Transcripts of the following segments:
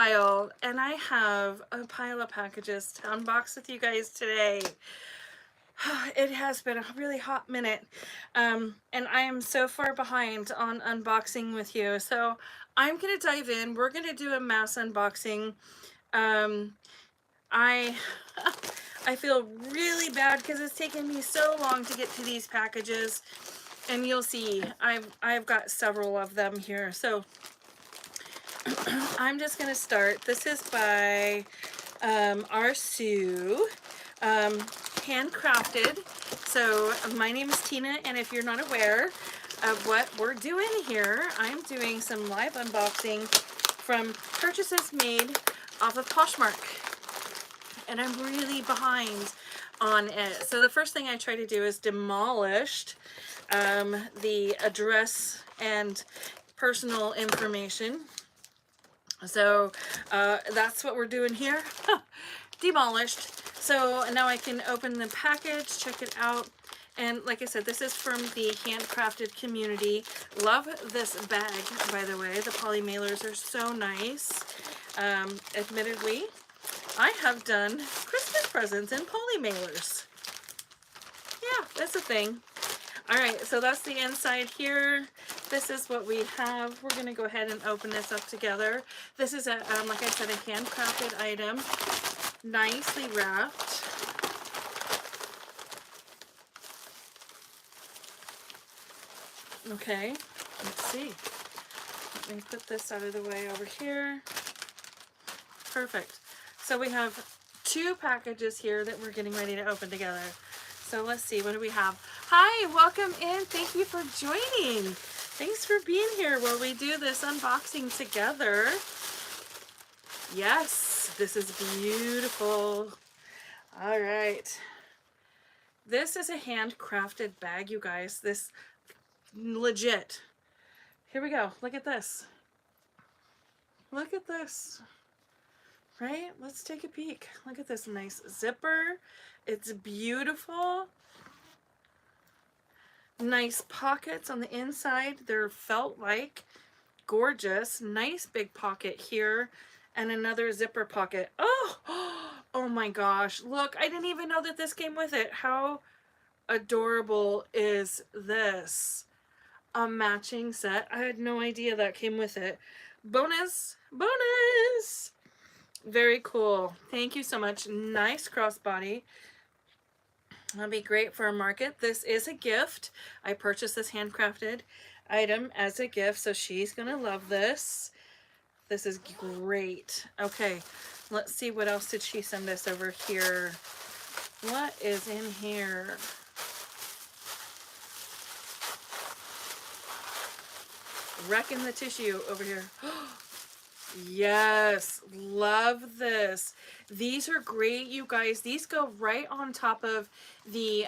while, and I have a pile of packages to unbox with you guys today. It has been a really hot minute, and I am so far behind on unboxing with you. So I'm going to dive in. We're going to do a mass unboxing. I I feel really bad because it's taken me so long to get to these packages, and you'll see I've got several of them here. So I'm just gonna start. This is by our Sue, handcrafted. So my name is Tina, and if you're not aware of what we're doing here, I'm doing some live unboxing from purchases made off of Poshmark, and I'm really behind on it. So the first thing I try to do is demolish the address and personal information. So that's what we're doing here. Demolished. So now I can open the package, check it out. And like I said, this is from the Handcrafted community. Love this bag, by the way. The poly mailers are so nice. Admittedly, I have done Christmas presents in poly mailers. Yeah, that's a thing. All right, so that's the inside here. This is what we have. We're going to go ahead and open this up together. This is, like I said, a handcrafted item, nicely wrapped. Okay, let's see. Let me put this out of the way over here. Perfect. So we have two packages here that we're getting ready to open together. So let's see, what do we have? Hi, welcome in. Thank you for joining. Thanks for being here while we do this unboxing together. Yes, this is beautiful. All right. This is a handcrafted bag, you guys. This legit. Here we go. Look at this. Look at this. Right? Let's take a peek. Look at this nice zipper. It's beautiful. Nice pockets on the inside. They're felt-like. Gorgeous. Nice big pocket here. And another zipper pocket. Oh! Oh my gosh. Look, I didn't even know that this came with it. How adorable is this? A matching set. I had no idea that came with it. Bonus! Bonus! Very cool. Thank you so much. Nice crossbody. That'll be great for a market. This is a gift. I purchased this handcrafted item as a gift, so she's gonna love this. This is great. Okay, let's see, what else did she send us over here? What is in here? Wrecking the tissue over here. Yes, love this. These are great, you guys. These go right on top of the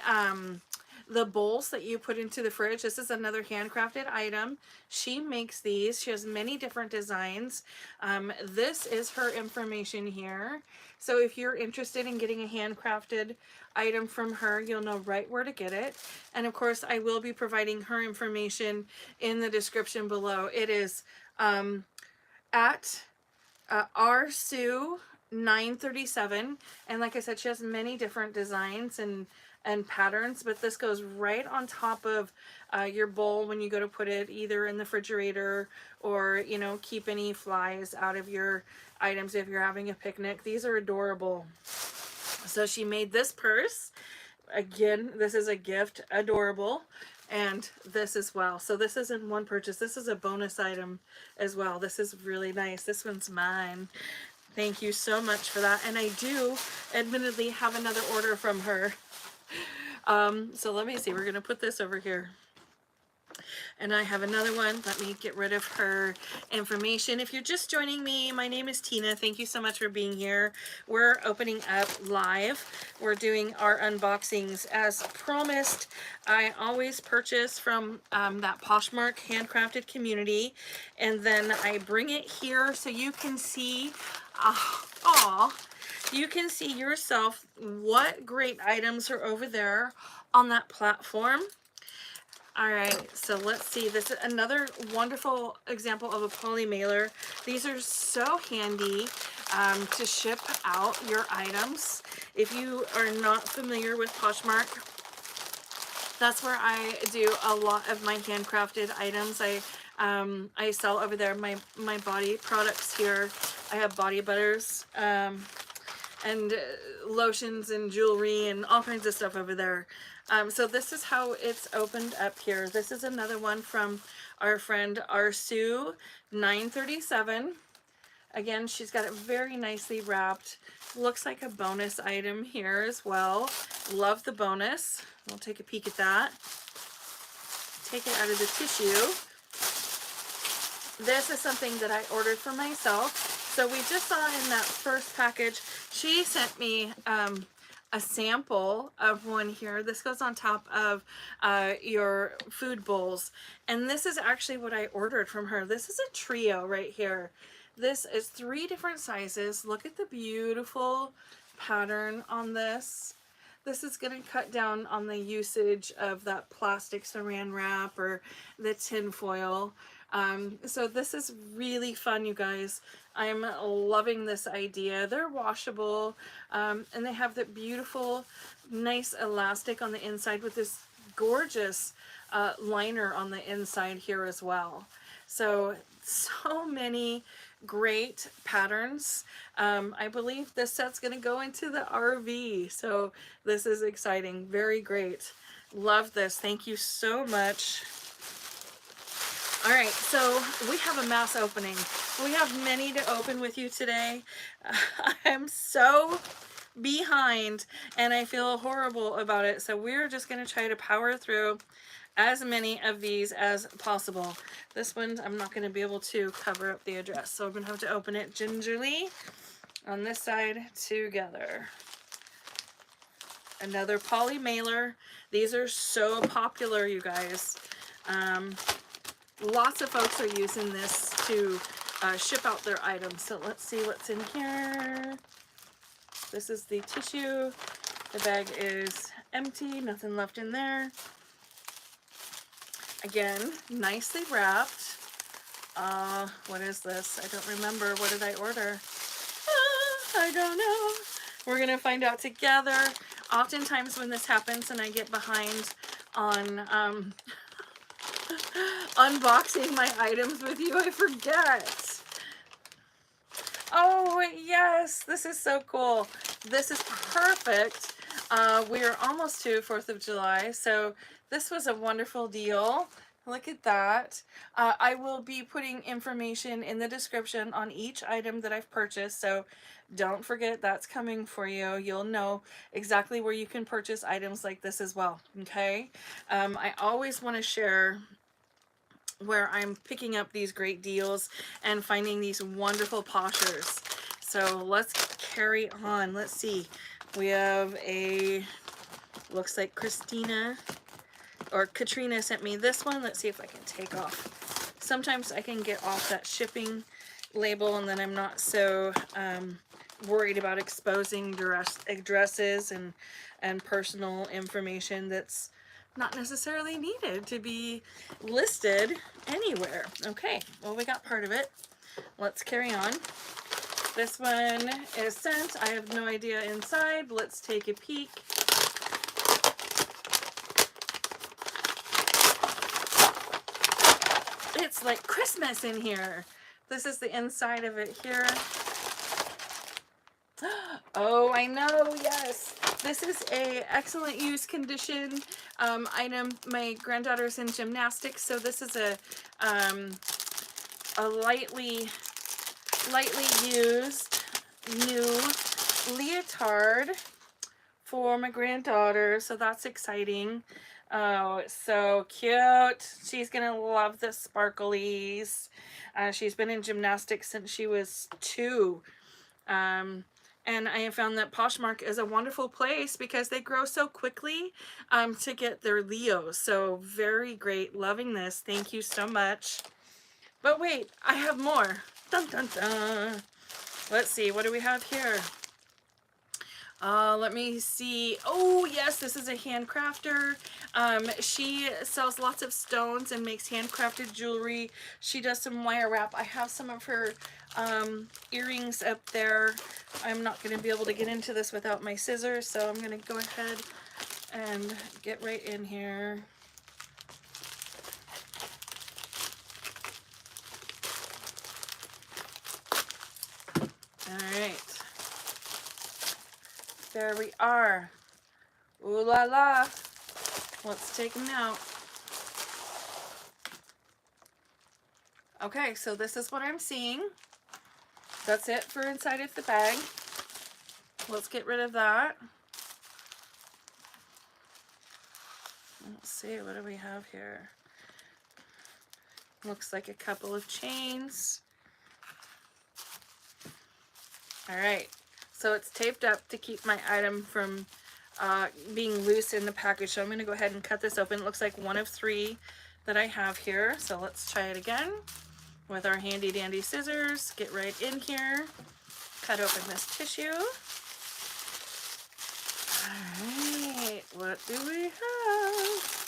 bowls that you put into the fridge. This is another handcrafted item. She makes these. She has many different designs. This is her information here. So if you're interested in getting a handcrafted item from her, you'll know right where to get it. And of course, I will be providing her information in the description below. It is at RSue937, and like I said, she has many different designs and patterns, but this goes right on top of your bowl when you go to put it either in the refrigerator or, you know, keep any flies out of your items if you're having a picnic. These are adorable. So she made this purse. Again, this is a gift. Adorable. And this as well. So this isn't one purchase. This is a bonus item as well. This is really nice. This one's mine. Thank you so much for that. And I do admittedly have another order from her. So let me see. We're going to put this over here. And I have another one. Let me get rid of her information. If you're just joining me, my name is Tina. Thank you so much for being here. We're opening up live. We're doing our unboxings as promised. I always purchase from that Poshmark handcrafted community, and then I bring it here so you can see, you can see yourself what great items are over there on that platform. All right, so let's see. This is another wonderful example of a poly mailer. These are so handy to ship out your items. If you are not familiar with Poshmark, that's where I do a lot of my handcrafted items. I sell over there my body products here. I have body butters and lotions and jewelry and all kinds of stuff over there. So this is how it's opened up here. This is another one from our friend Arsu 937. Again, she's got it very nicely wrapped. Looks like a bonus item here as well. Love the bonus. We'll take a peek at that. Take it out of the tissue. This is something that I ordered for myself. So we just saw in that first package, she sent me a sample of one here. This goes on top of your food bowls. And this is actually what I ordered from her. This is a trio right here. This is 3 different sizes. Look at the beautiful pattern on this. This is going to cut down on the usage of that plastic saran wrap or the tin foil. So this is really fun, you guys. I'm loving this idea. They're washable, and they have that beautiful, nice elastic on the inside with this gorgeous liner on the inside here as well. So many great patterns. I believe this set's going to go into the RV, so this is exciting. Very great. Love this. Thank you so much. All right, so we have a mass opening. We have many to open with you today. I'm so behind and I feel horrible about it, so we're just going to try to power through as many of these as possible. This one, I'm not going to be able to cover up the address, so I'm going to have to open it gingerly on this side together. Another poly mailer. These are so popular, you guys. Lots of folks are using this to ship out their items. So let's see what's in here. This is the tissue. The bag is empty, nothing left in there. Again, nicely wrapped. What is this? I don't remember. What did I order? I don't know. We're going to find out together. Oftentimes when this happens and I get behind on unboxing my items with you, I forget. Oh, yes. This is so cool. This is perfect. We are almost to 4th of July, so this was a wonderful deal. Look at that. I will be putting information in the description on each item that I've purchased, so don't forget that's coming for you. You'll know exactly where you can purchase items like this as well, okay? I always want to share where I'm picking up these great deals and finding these wonderful poshers. So let's carry on. Let's see. We have a, looks like Katrina sent me this one. Let's see if I can take off. Sometimes I can get off that shipping label and then I'm not so worried about exposing addresses and personal information that's not necessarily needed to be listed anywhere. Okay, well, we got part of it. Let's carry on. This one is sent. I have no idea inside. Let's take a peek. It's like Christmas in here. This is the inside of it here. Oh, I know, yes. This is a excellent use condition item. My granddaughter's in gymnastics, so this is a lightly used new leotard for my granddaughter, so that's exciting. Oh, it's so cute. She's gonna love the sparklies. She's been in gymnastics since she was 2. And I have found that Poshmark is a wonderful place because they grow so quickly to get their Leos. So very great. Loving this. Thank you so much. But wait, I have more. Dun, dun, dun. Let's see. What do we have here? Let me see. Oh, yes, this is a handcrafter. She sells lots of stones and makes handcrafted jewelry. She does some wire wrap. I have some of her earrings up there. I'm not going to be able to get into this without my scissors, so I'm going to go ahead and get right in here. All right. There we are. Ooh la la. Let's take them out. Okay, so this is what I'm seeing. That's it for inside of the bag. Let's get rid of that. Let's see, what do we have here? Looks like a couple of chains. All right, so it's taped up to keep my item from being loose in the package. So I'm going to go ahead and cut this open. It looks like one of 3 that I have here. So let's try it again with our handy dandy scissors. Get right in here. Cut open this tissue. Alright, what do we have?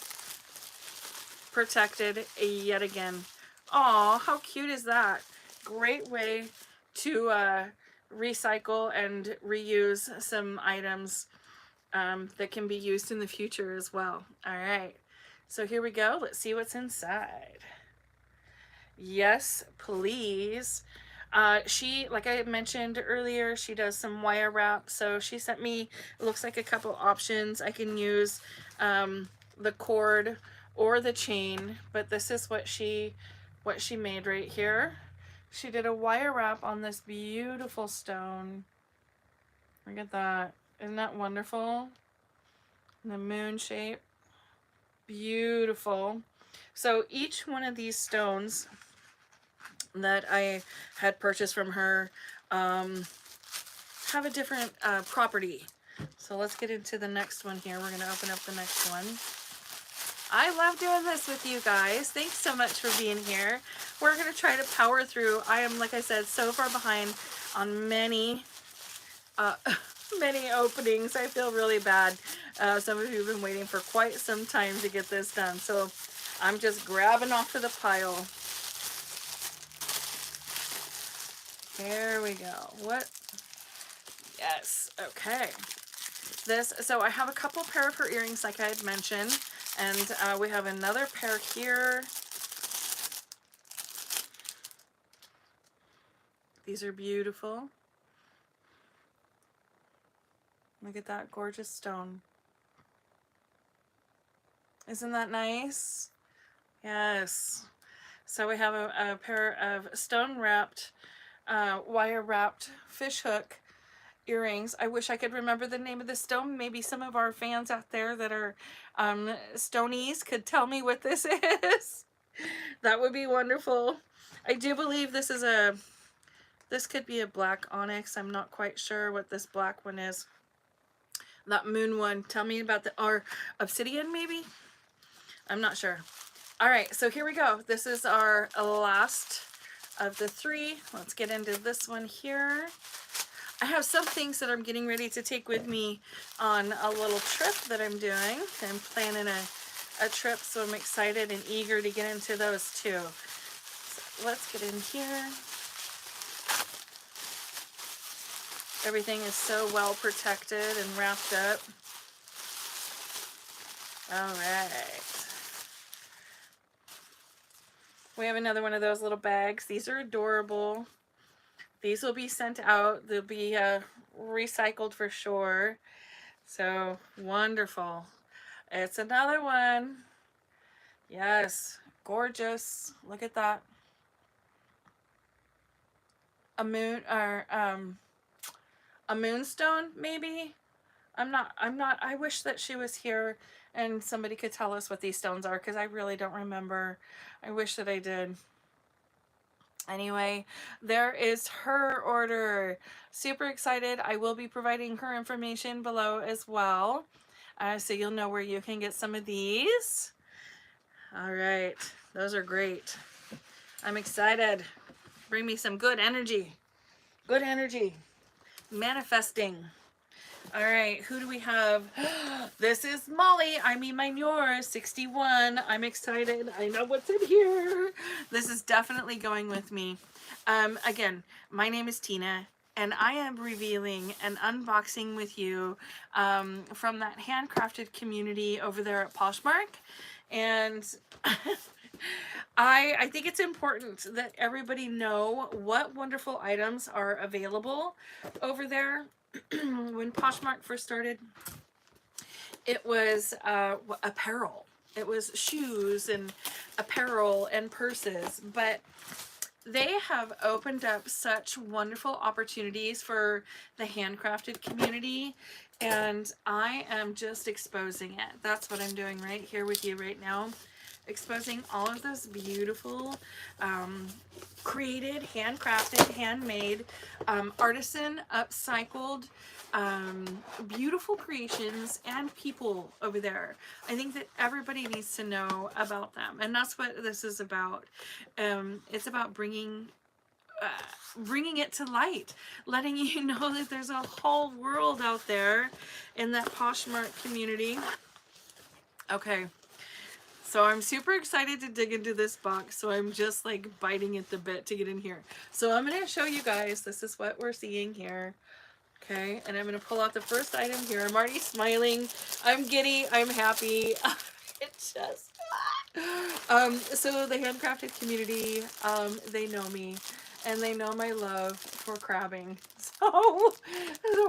Protected yet again. Aw, how cute is that? Great way to recycle and reuse some items that can be used in the future as well. Alright, so here we go. Let's see what's inside. Yes, please. She, like I mentioned earlier, she does some wire wrap. So she sent me, it looks like a couple options. I can use the cord or the chain, but this is what she made right here. She did a wire wrap on this beautiful stone. Look at that. Isn't that wonderful? The moon shape. Beautiful. So each one of these stones that I had purchased from her have a different property. So let's get into the next one here. We're going to open up the next one. I love doing this with you guys. Thanks so much for being here. We're going to try to power through. I am, like I said, so far behind on many many openings. I feel really bad. Some of you have been waiting for quite some time to get this done. So I'm just grabbing off of the pile. There we go. What? Yes. Okay. So I have a couple pair of her earrings like I had mentioned, and we have another pair here. These are beautiful. Look at that gorgeous stone. Isn't that nice? Yes. So we have a pair of stone wrapped, wire wrapped fish hook earrings. I wish I could remember the name of the stone. Maybe some of our fans out there that are stonies could tell me what this is. That would be wonderful. I do believe this is this could be a black onyx. I'm not quite sure what this black one is. That moon one. Tell me about or obsidian maybe? I'm not sure. All right, so here we go. This is our last of the 3. Let's get into this one here. I have some things that I'm getting ready to take with me on a little trip that I'm doing. I'm planning a trip, so I'm excited and eager to get into those too. So let's get in here. Everything is so well protected and wrapped up. All right. We have another one of those little bags. These are adorable. These will be sent out. They'll be recycled for sure. So wonderful. It's another one. Yes, gorgeous. Look at that. A moon or a moonstone maybe. I wish that she was here and somebody could tell us what these stones are, because I really don't remember. I wish that I did. Anyway, there is her order. Super excited. I will be providing her information below as well, so you'll know where you can get some of these. All right, those are great. I'm excited. Bring me some good energy. Good energy. Manifesting. All right, who do we have? This is Molly. I mean, my yours, 61. I'm excited. I know what's in here. This is definitely going with me. Again, my name is Tina, and I am revealing and unboxing with you from that handcrafted community over there at Poshmark. And I think it's important that everybody know what wonderful items are available over there. When Poshmark first started, it was apparel. It was shoes and apparel and purses, but they have opened up such wonderful opportunities for the handcrafted community, and I am just exposing it. That's what I'm doing right here with you right now. Exposing all of those beautiful created, handcrafted, handmade, artisan, upcycled, beautiful creations and people over there. I think that everybody needs to know about them, and that's what this is about. It's about bringing it to light, letting you know that there's a whole world out there in that Poshmark community. Okay, so I'm super excited to dig into this box, so I'm just like biting at the bit to get in here. So I'm going to show you guys, this is what we're seeing here. Okay, and I'm going to pull out the first item here. I'm already smiling. I'm giddy. I'm happy. It just... so the handcrafted community, they know me, and they know my love for crabbing. So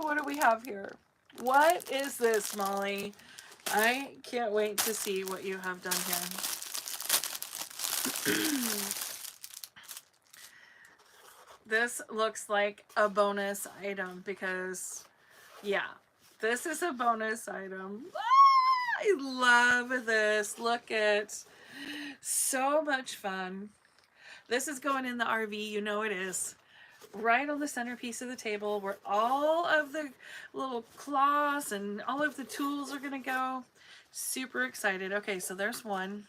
what do we have here? What is this, Molly? I can't wait to see what you have done here. This looks like a bonus item because, yeah, this is a bonus item. Ah, I love this. Look at, so much fun. This is going in the RV, you know it is. Right on the centerpiece of the table where all of the little claws and all of the tools are gonna go. Super excited. Okay, so there's one.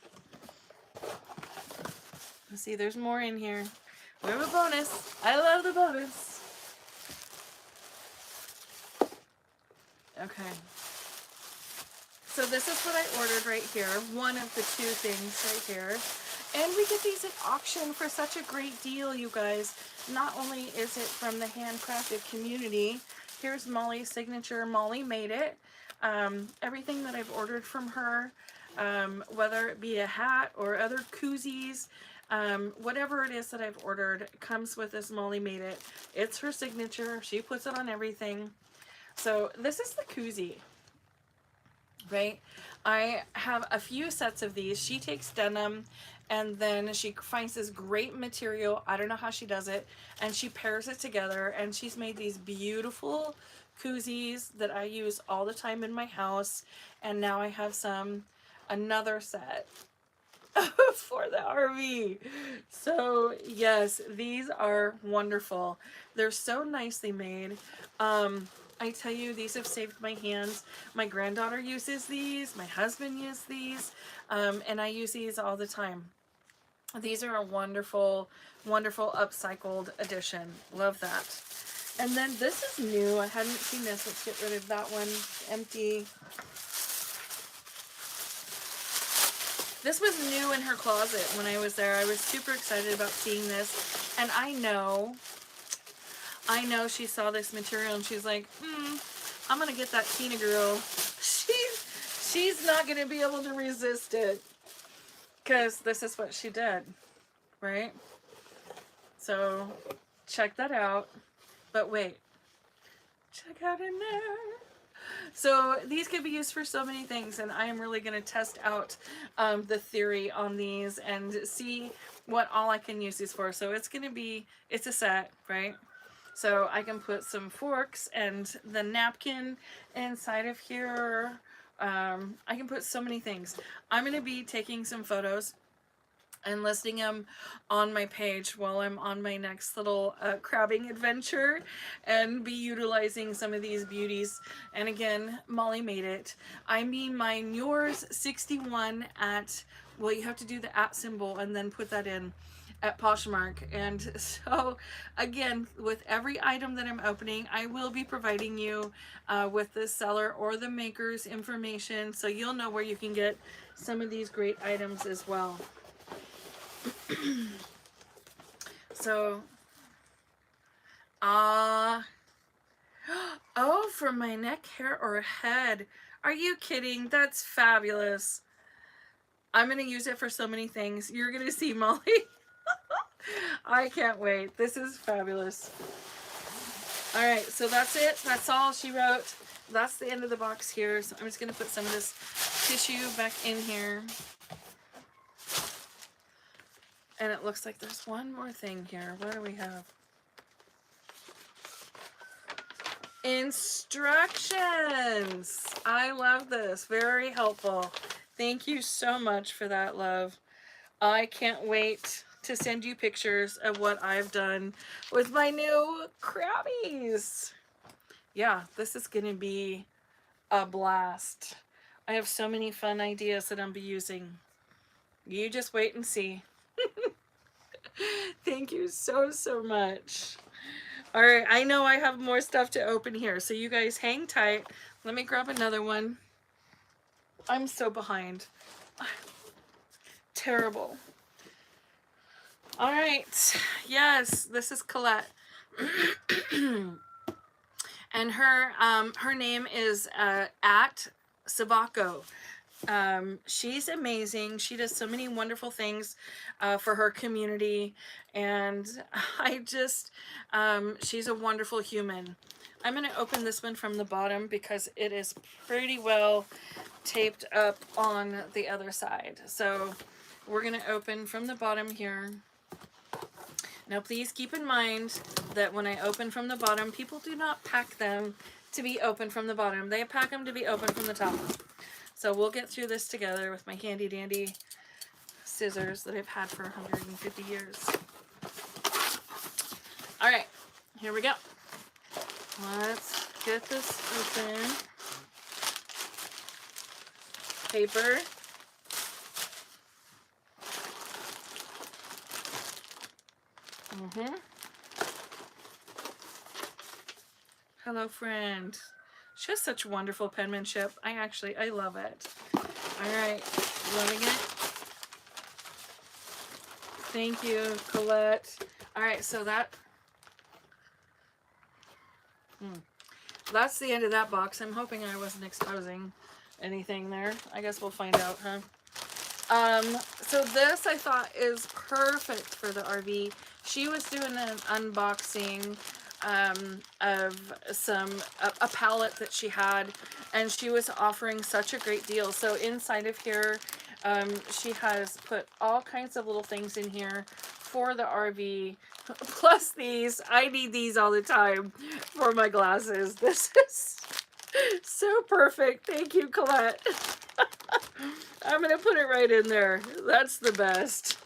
Let's see, there's more in here. We have a bonus. I love the bonus. Okay. So this is what I ordered right here. One of the two things right here. And we get these at auction for such a great deal, you guys. Not only is it from the handcrafted community, here's Molly's signature. Molly made it. Everything that I've ordered from her, whether it be a hat or other koozies, whatever it is that I've ordered, comes with this Molly made it. It's her signature. She puts it on everything. So this is the koozie, right? I have a few sets of these. She takes denim and then she finds this great material. I don't know how she does it. And she pairs it together, and she's made these beautiful koozies that I use all the time in my house. And now I have another set for the RV. So yes, these are wonderful. They're so nicely made. I tell you, these have saved my hands. My granddaughter uses these, my husband uses these, and I use these all the time. These are a wonderful, wonderful upcycled edition. Love that. And then this is new. I hadn't seen this. Let's get rid of that one. Empty. This was new in her closet when I was there. I was super excited about seeing this. And I know she saw this material and she's like, I'm going to get that Tina girl. She's not going to be able to resist it. Because this is what she did, right? So check that out. But wait, check out in there. So these could be used for so many things, and I am really going to test out the theory on these and see what all I can use these for. So it's a set, right? So I can put some forks and the napkin inside of here. I can put so many things. I'm going to be taking some photos and listing them on my page while I'm on my next little crabbing adventure, and be utilizing some of these beauties. And again, Molly made it. I mean, mine, yours, 61 at, well, you have to do the @ symbol and then put that in. at Poshmark. And so again, with every item that I'm opening, I will be providing you with the seller or the maker's information, so you'll know where you can get some of these great items as well. So oh, for my neck hair or head. Are you kidding? That's fabulous. I'm going to use it for so many things. You're going to see, Molly. I can't wait. This is fabulous. All right, so that's it. That's all she wrote. That's the end of the box here. So I'm just going to put some of this tissue back in here. And it looks like there's one more thing here. What do we have? Instructions. I love this. Very helpful. Thank you so much for that, love. I can't wait to send you pictures of what I've done with my new crabbies. Yeah, this is going to be a blast. I have so many fun ideas that I'll be using. You just wait and see. Thank you so, so much. All right, I know I have more stuff to open here, so you guys hang tight. Let me grab another one. I'm so behind. Terrible. All right, yes, this is Colette. And her name is at Savako. She's amazing. She does so many wonderful things for her community, and I just she's a wonderful human. I'm going to open this one from the bottom because it is pretty well taped up on the other side. So we're going to open from the bottom here. Now please keep in mind that when I open from the bottom, people do not pack them to be open from the bottom. They pack them to be open from the top. So we'll get through this together with my handy dandy scissors that I've had for 150 years. All right, here we go. Let's get this open. Paper. Hello, friend. She has such wonderful penmanship. I love it. All right, loving it. Thank you, Colette. All right, so that's the end of that box. I'm hoping I wasn't exposing anything there. I guess we'll find out, huh? So this I thought is perfect for the RV. She was doing an unboxing of a palette that she had, and she was offering such a great deal. So inside of here, she has put all kinds of little things in here for the RV, plus these. I need these all the time for my glasses. This is so perfect. Thank you, Colette. I'm gonna put it right in there. That's the best.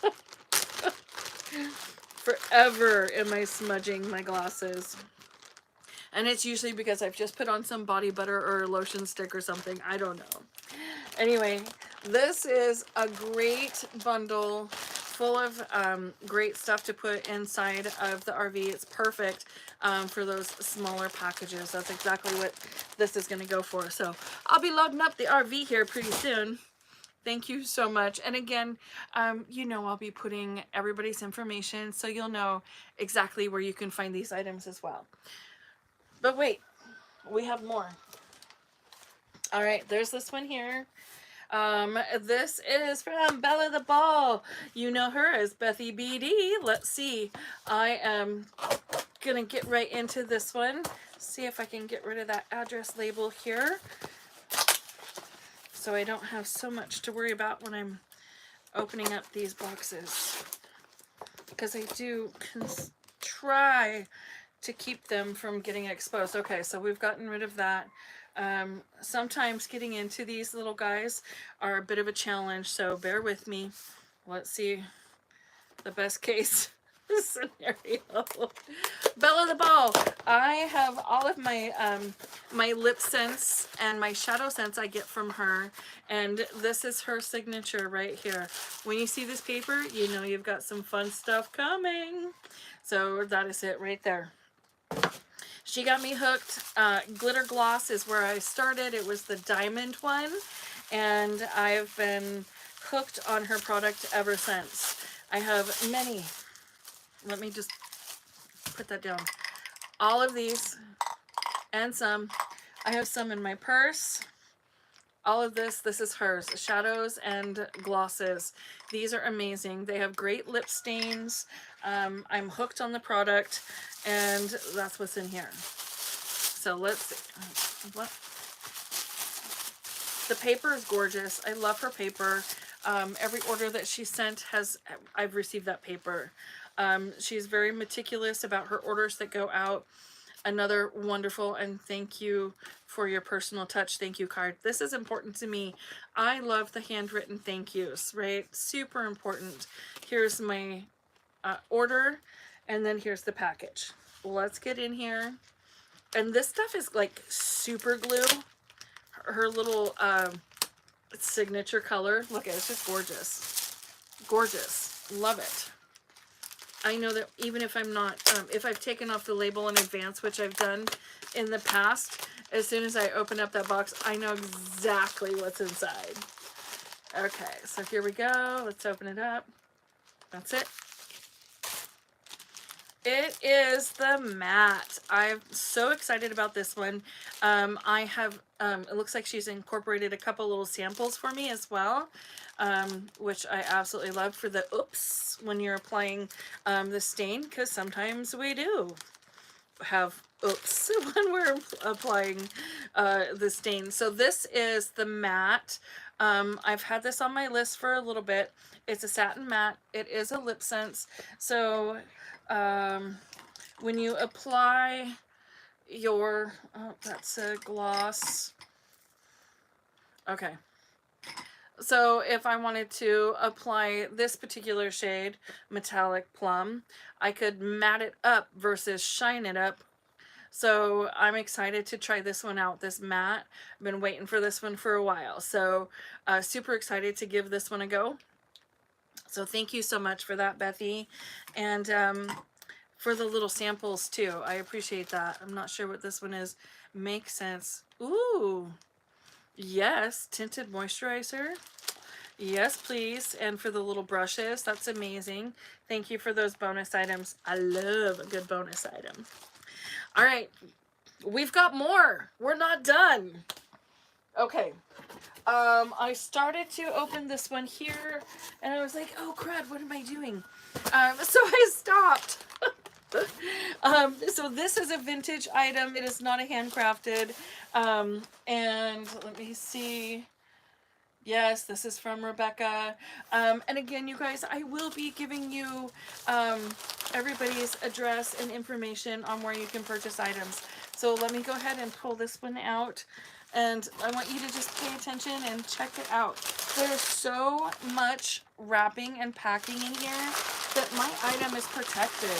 Forever am I smudging my glasses. And it's usually because I've just put on some body butter or a lotion stick or something. I don't know. Anyway, this is a great bundle full of great stuff to put inside of the RV. It's perfect for those smaller packages. That's exactly what this is going to go for. So I'll be loading up the RV here pretty soon. Thank you so much. And again, you know, I'll be putting everybody's information so you'll know exactly where you can find these items as well. But wait, we have more. All right, there's this one here. This is from Bella the Ball. You know her as Bethy BD. Let's see. I am gonna get right into this one. See if I can get rid of that address label here, so I don't have so much to worry about when I'm opening up these boxes, because I do try to keep them from getting exposed. Okay, so we've gotten rid of that. Sometimes getting into these little guys are a bit of a challenge, so bear with me. Let's see the best case. scenario. Belle of the ball. I have all of my my lip scents and my shadow scents I get from her, and this is her signature right here. When you see this paper, you know you've got some fun stuff coming. So that is it right there. She got me hooked. Glitter gloss is where I started. It was the diamond one, and I've been hooked on her product ever since. I have many. Let me just put that down. All of these and some. I have some in my purse. All of this is hers. Shadows and glosses. These are amazing. They have great lip stains. I'm hooked on the product, and that's what's in here. So let's see. What? The paper is gorgeous. I love her paper. Every order that she sent I've received that paper. She's very meticulous about her orders that go out. Another wonderful, and thank you for your personal touch thank you card. This is important to me. I love the handwritten thank yous, right? Super important. Here's my order, and then here's the package. Let's get in here. And this stuff is like super glue. Her little signature color. Look at it. It's just gorgeous. Gorgeous. Love it. I know that even if I'm not, if I've taken off the label in advance, which I've done in the past, as soon as I open up that box, I know exactly what's inside. Okay, so here we go. Let's open it up. That's it. It is the matte. I'm so excited about this one. I have, it looks like she's incorporated a couple little samples for me as well, which I absolutely love for the oops when you're applying the stain, because sometimes we do have oops when we're applying the stain. So this is the matte. I've had this on my list for a little bit. It's a satin matte. It is a lip sense. So when you apply your, oh, that's a gloss. Okay. So if I wanted to apply this particular shade, Metallic Plum, I could matte it up versus shine it up. So I'm excited to try this one out, this matte. I've been waiting for this one for a while. So super excited to give this one a go. So thank you so much for that, Bethy. And for the little samples too. I appreciate that. I'm not sure what this one is. Makes sense. Ooh. Yes, tinted moisturizer. Yes, please. And for the little brushes, that's amazing. Thank you for those bonus items. I love a good bonus item. All right, we've got more. We're not done. Okay. I started to open this one here, and I was like, oh crud, what am I doing? So I stopped. So this is a vintage item. It is not a handcrafted. And let me see. Yes, this is from Rebecca. And again, you guys, I will be giving you everybody's address and information on where you can purchase items. So let me go ahead and pull this one out. And I want you to just pay attention and check it out. There's so much wrapping and packing in here that my item is protected.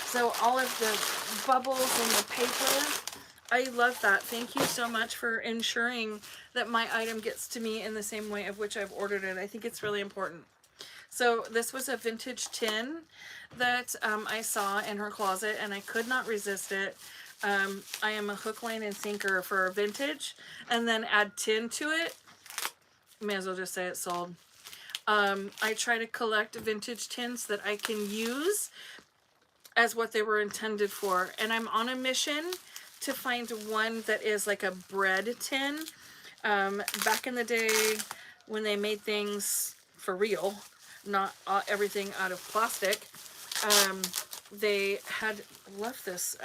So all of the bubbles in the paper, I love that. Thank you so much for ensuring that my item gets to me in the same way of which I've ordered it. I think it's really important. So this was a vintage tin that I saw in her closet, and I could not resist it. I am a hook, line, and sinker for vintage, and then add tin to it. May as well just say it's sold. I try to collect vintage tins that I can use as what they were intended for, and I'm on a mission to find one that is like a bread tin. Back in the day when they made things for real, not everything out of plastic, they had left this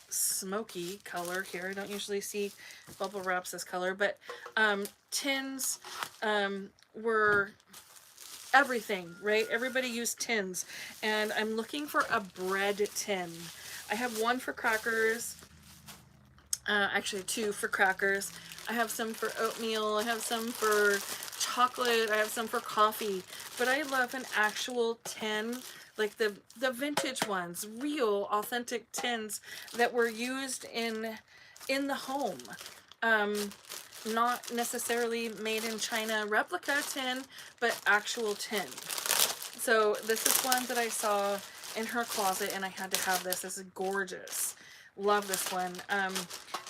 smoky color here. I don't usually see bubble wraps this color, but tins were everything, right? Everybody used tins, and I'm looking for a bread tin. I have one for crackers, actually two for crackers. I have some for oatmeal. I have some for chocolate. I have some for coffee. But I love an actual tin, like the vintage ones, real authentic tins that were used in the home. Not necessarily made in China replica tin, but actual tin. So this is one that I saw in her closet, and I had to have this. This is gorgeous. Love this one.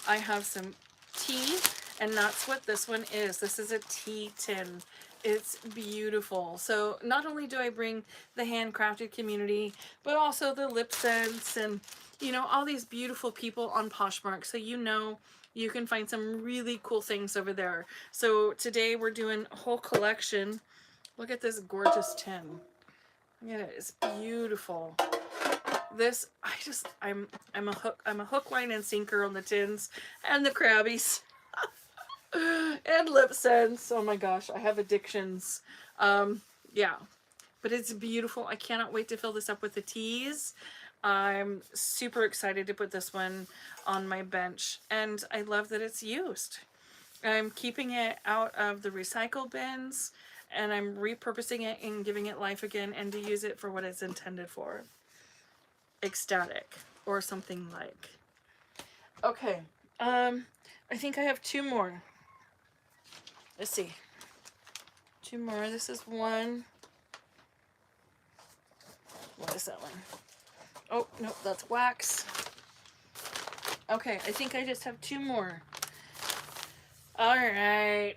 I have some tea, and that's what this one is. This is a tea tin. It's beautiful. So not only do I bring the handcrafted community, but also the lip scents and, you know, all these beautiful people on Poshmark. So you know you can find some really cool things over there. So today we're doing a whole collection. Look at this gorgeous tin. Look at it. It's beautiful. This, I'm a hook, line, and sinker on the tins and the crabbies. And lip scents. Oh my gosh, I have addictions. Yeah, but it's beautiful. I cannot wait to fill this up with the teas. I'm super excited to put this one on my bench, and I love that it's used. I'm keeping it out of the recycle bins, and I'm repurposing it and giving it life again, and to use it for what it's intended for. Ecstatic, or something like. Okay, I think I have 2 more. Let's see. 2 more. This is one. What is that one? Oh, nope, that's wax. Okay, I think I just have 2 more. All right.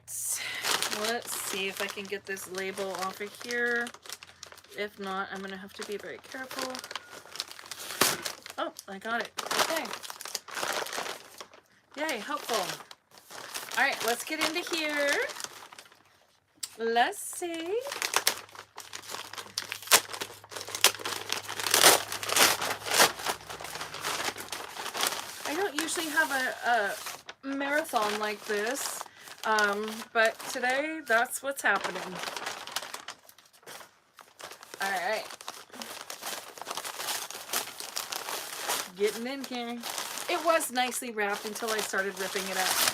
Let's see if I can get this label off of here. If not, I'm going to have to be very careful. Oh, I got it. Okay. Yay, helpful. All right, let's get into here. Let's see. I don't usually have a marathon like this, but today that's what's happening. All right. Getting in here. It was nicely wrapped until I started ripping it out.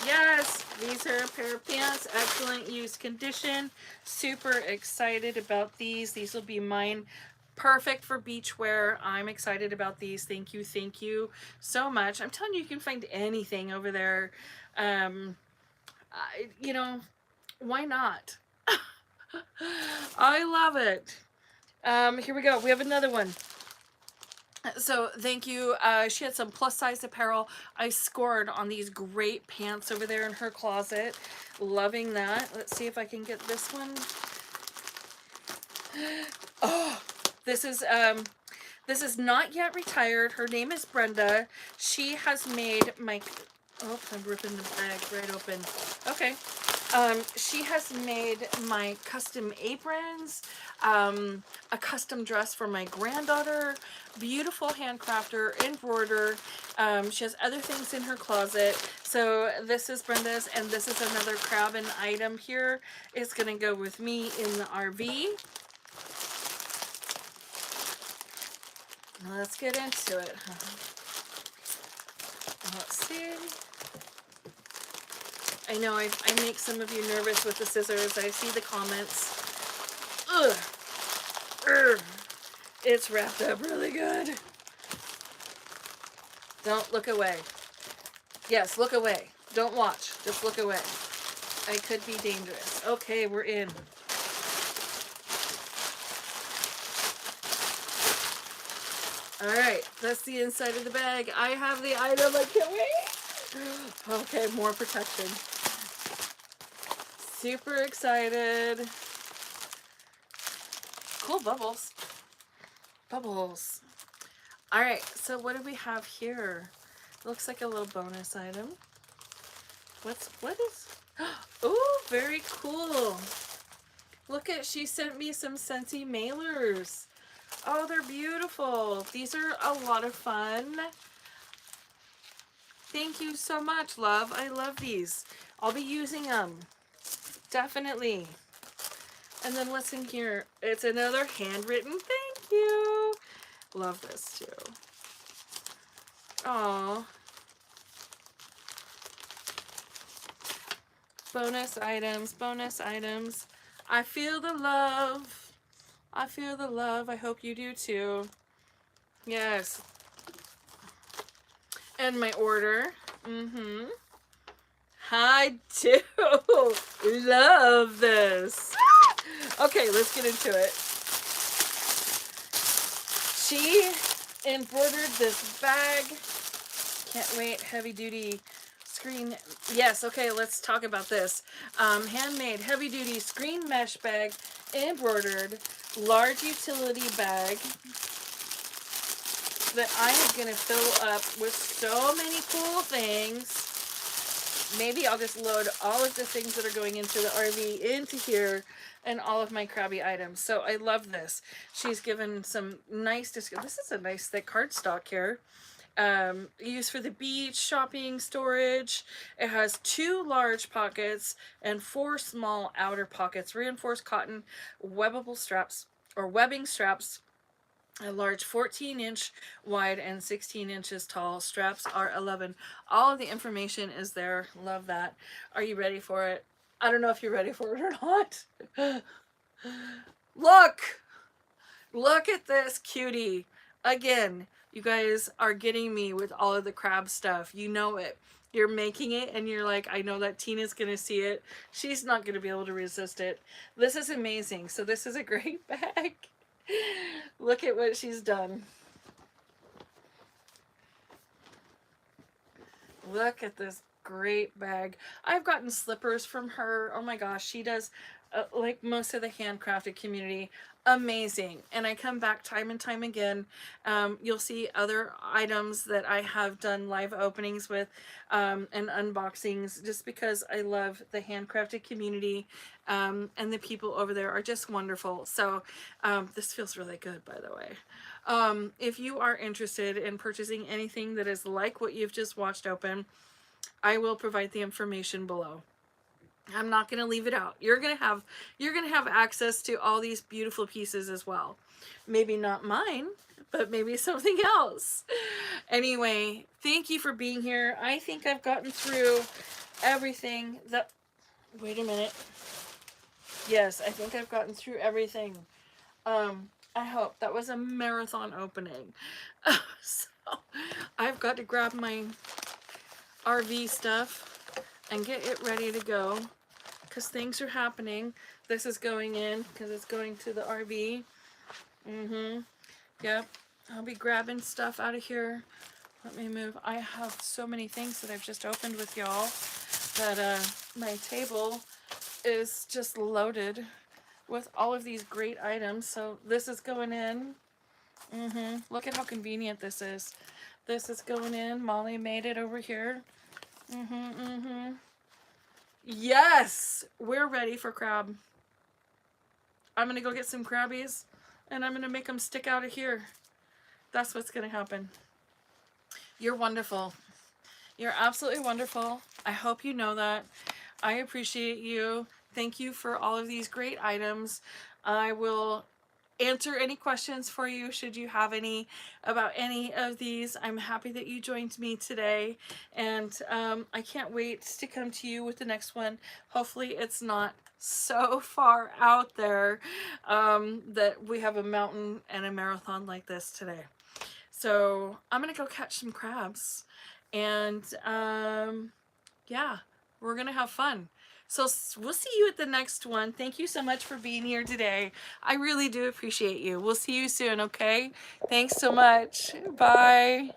Yes, these are a pair of pants. Excellent used condition. Super excited about these. These will be mine. Perfect for beach wear. I'm excited about these. Thank you so much. I'm telling you, you can find anything over there. You know, why not? I love it. Here we go. We have another one. So thank you. She had some plus size apparel. I scored on these great pants over there in her closet. Loving that. Let's see if I can get this one. Oh, this is not yet retired. Her name is Brenda. She has made my, oh, I'm ripping the bag right open. Okay. She has made my custom aprons, a custom dress for my granddaughter, beautiful handcrafter, embroider. She has other things in her closet. So this is Brenda's, and this is another Crabbin item here. It's going to go with me in the RV. Let's get into it. Let's see. I know I make some of you nervous with the scissors. I see the comments. Ugh. Urgh. It's wrapped up really good. Don't look away. Yes, look away. Don't watch. Just look away. I could be dangerous. Okay, we're in. Alright, that's the inside of the bag. I have the item. I can't wait. Okay, more protection. Super excited. Cool bubbles. Bubbles. Alright, so what do we have here? Looks like a little bonus item. What is? Oh, very cool. Look at, she sent me some Scentsy mailers. Oh, they're beautiful. These are a lot of fun. Thank you so much, love. I love these. I'll be using them. Definitely. And then listen here. It's another handwritten thank you. Love this too. Aww. Bonus items, bonus items. I feel the love. I feel the love. I hope you do too. Yes. And my order. I do love this. Okay, let's get into it. She embroidered this bag. Can't wait. Heavy duty screen. Yes, okay, let's talk about this. Handmade heavy duty screen mesh bag, embroidered, large utility bag that I am going to fill up with so many cool things. Maybe I'll just load all of the things that are going into the RV into here and all of my crabby items. So I love this. She's given some nice, this is a nice thick cardstock here. Used for the beach, shopping, storage. It has 2 large pockets and 4 small outer pockets. Reinforced cotton webbable straps or webbing straps. A large 14-inch wide and 16 inches tall. Straps are 11. All of the information is there. Love that. Are you ready for it? I don't know if you're ready for it or not. Look at this cutie. Again, you guys are getting me with all of the crab stuff. You know it. You're making it and you're like, I know that Tina's going to see it. She's not going to be able to resist it. This is amazing. So this is a great bag. Look at what she's done. Look at this great bag. I've gotten slippers from her. Oh my gosh, she does like most of the handcrafted community. Amazing. And I come back time and time again. You'll see other items that I have done live openings with and unboxings just because I love the handcrafted community and the people over there are just wonderful. So this feels really good, by the way. If you are interested in purchasing anything that is like what you've just watched open, I will provide the information below. I'm not going to leave it out. You're going to have access to all these beautiful pieces as well. Maybe not mine, but maybe something else. Anyway, thank you for being here. I think I've gotten through everything that, wait a minute. Yes, I think I've gotten through everything. I hope that was a marathon opening. So I've got to grab my RV stuff and get it ready to go because things are happening. This is going in because it's going to the RV. Yep, I'll be grabbing stuff out of here. Let me move. I have so many things that I've just opened with y'all that my table is just loaded with all of these great items. So this is going in. Look at how convenient this is. This is going in. Molly made it over here. Yes, we're ready for crab. I'm gonna go get some crabbies and I'm gonna make them stick out of here. That's what's gonna happen. You're wonderful. You're absolutely wonderful. I hope you know that. I appreciate you. Thank you for all of these great items. I will answer any questions for you should you have any about any of these. I'm happy that you joined me today and I can't wait to come to you with the next one. Hopefully it's not so far out there that we have a mountain and a marathon like this today. So I'm gonna go catch some crabs and yeah, we're gonna have fun. So we'll see you at the next one. Thank you so much for being here today. I really do appreciate you. We'll see you soon, okay? Thanks so much. Bye.